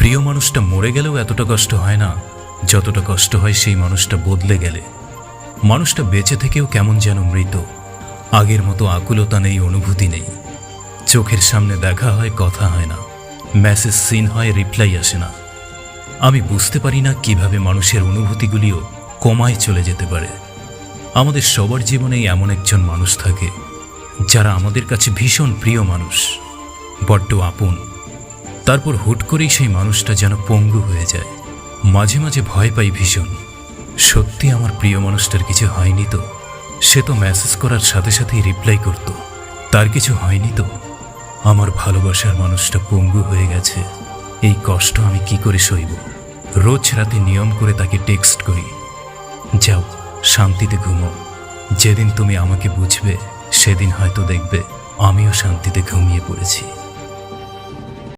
প্রিয় মানুষটা মরে গেলেও এতটা কষ্ট হয় না যতটা কষ্ট হয় সেই মানুষটা বদলে গেলে। মানুষটা বেঁচে থেকেও কেমন যেন মৃত, আগের মতো আকুলতা নেই, অনুভূতি নেই। চোখের সামনে দেখা হয়, কথা হয় না, মেসেজ সিন হয়, রিপ্লাই আসে না। আমি বুঝতে পারি না কিভাবে মানুষের অনুভূতিগুলিও কমায় চলে যেতে পারে। আমাদের সবার জীবনেই এমন একজন মানুষ থাকে যারা আমাদের কাছে ভীষণ প্রিয় মানুষ, বড্ড আপন। তারপর হুট করেই সেই মানুষটা যেন পঙ্গু হয়ে যায়। মাঝে মাঝে ভয় পাই ভীষণ, সত্যি আমার প্রিয় মানুষটার কিছু হয়নি তো? সে তো মেসেজ করার সাথে সাথেই রিপ্লাই করত, তার কিছু হয়নি তো? আমার ভালোবাসার মানুষটা পঙ্গু হয়ে গেছে, এই কষ্ট আমি কি করে সইব? রোজ রাতে নিয়ম করে তাকে টেক্সট করি, যাও শান্তিতে ঘুমো, যেদিন তুমি আমাকে বুঝবে সেদিন হয়তো দেখবে আমিও শান্তিতে ঘুমিয়ে পড়েছি।